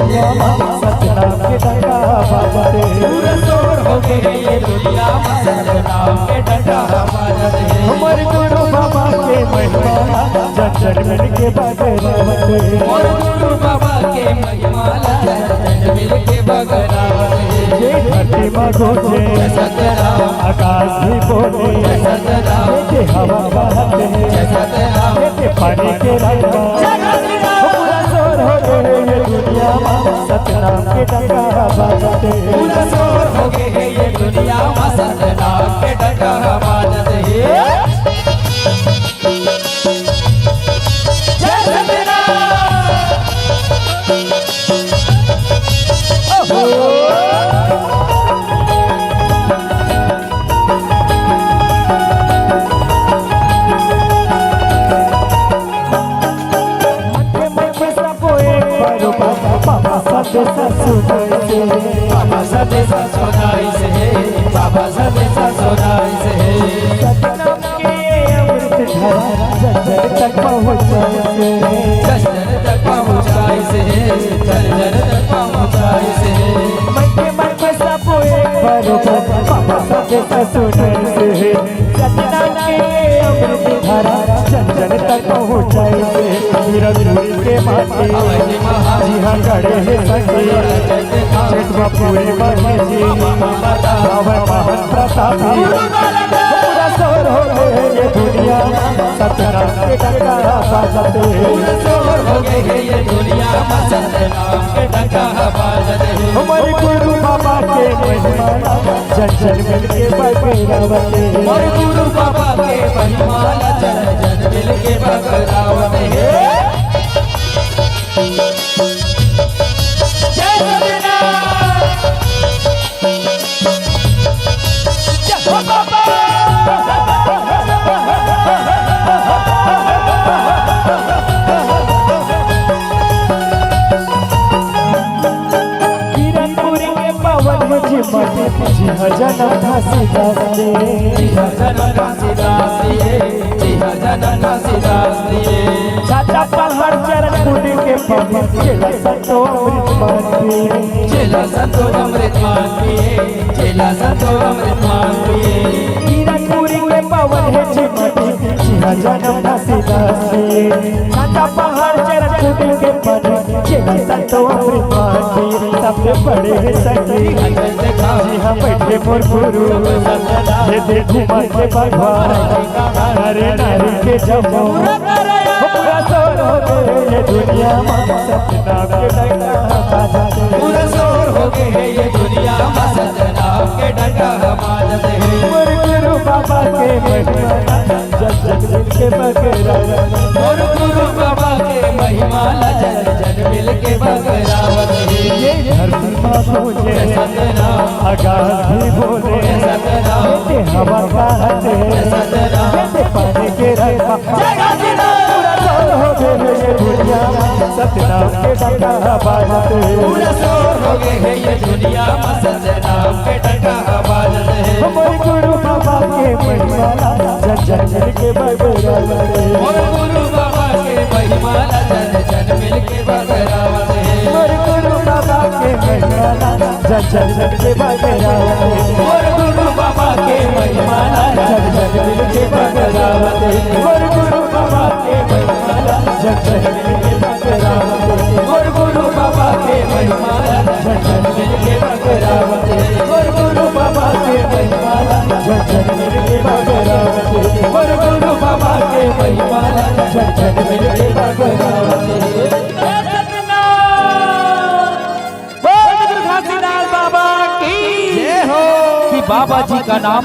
सतनाम के डंका बाजते पूरा शोर हो गए ये दुनिया में सतनाम के डंका बाजते हमारे गुरु बाबा के महिमा जन जन मिल के बगरावते और गुरु बाबा के महिमा जन मिल के बगरावते ये धरती माँ गोजे सतनाम आकाश भी बोले सतनाम ये हवा बहते सतनाम ये पानी के रंग पूरा शोर हो गए ये दुनिया सतनाम के डंका बाजते पूरा शोर हो गए ये दुनिया में सतनाम के डंका बाजते बाबा सदेशा सोनाई से बाबा सदेशा सोनाई से सतनाम के अमृत धारा जन जन तक पहुँचाए जन तक पहुँचाई से जन तक पहुँचाई से मन में सब एक बरोबर बाबा सदेशा सुनाई से सतनाम के अमृत धारा जन जन तक पहुँचाए से हीरा के माटी जी हाँ गड़े है सखी चेतवा पूरी बने जी बाबा महान प्रतापी पूरा शोर हो गए ये दुनिया सतनाम के डंका बाजते पूरा शोर हो गए ये दुनिया में सतनाम के डंका बाजते हमारे गुरु बाबा के महिमा जन जन मिल के बगरावते और गुरु बाबा के महिमा जन जन मिल के बगरावते जी जना घासीदास चाचा पहाड़ चरण कूद के पवन चेला संतो अमृत मान पिए चेला संतो अमृत मान पिए चेला संतो अमृत मान पिए हीरापुरी के पवन है चिमटी जी जना घासीदास चाचा पहाड़ चरण कूद के पवन चेला संतो अमृत मान पिए सबसे बड़े है सखी जी हाँ बैठे मोर गुरु ये देखो माँ के भगवान हरे नारी के जमो पूरा शोर हो गए ये दुनिया में सतनाम के डंका बाजते पूरा शोर हो गए ये दुनिया में सतनाम के डंका बाजते मोर गुरु बाबा के महिमा जन जन मिल के बगरावते और गुरु बाबा के महिमा जन जन मिल के बगरावते ये धरती माँ बोले सतनाम आकाश भी बोले सतनाम ये हवा बहते सतनाम ये पानी के रंग पूरा शोर हो गए ये दुनिया सतनाम के डंका बाजते पूरा शोर हो गए ये दुनिया में सतनाम के डंका बाजते हमारे गुरु बाबा के महिमा जन जन मिल के बगरावते और गुरु बाबा के महिमा जन जन मिल के बगरावते हमारे गुरु बाबा के महिमा जन जन मिल के बगरावते और गुरु बाबा के महिमा जन जन मिल के बगरावते हमारे गुरु बाबा के महिमा जन जन मिल के बगरावते और गुरु बाबा के महिमा जन जन मिल के बगरावते और गुरु बाबा के महिमा जन जन मिल के बगरावते और गुरु बाबा के महिमा जन जन मिल के बगरावते बाबा जी का नाम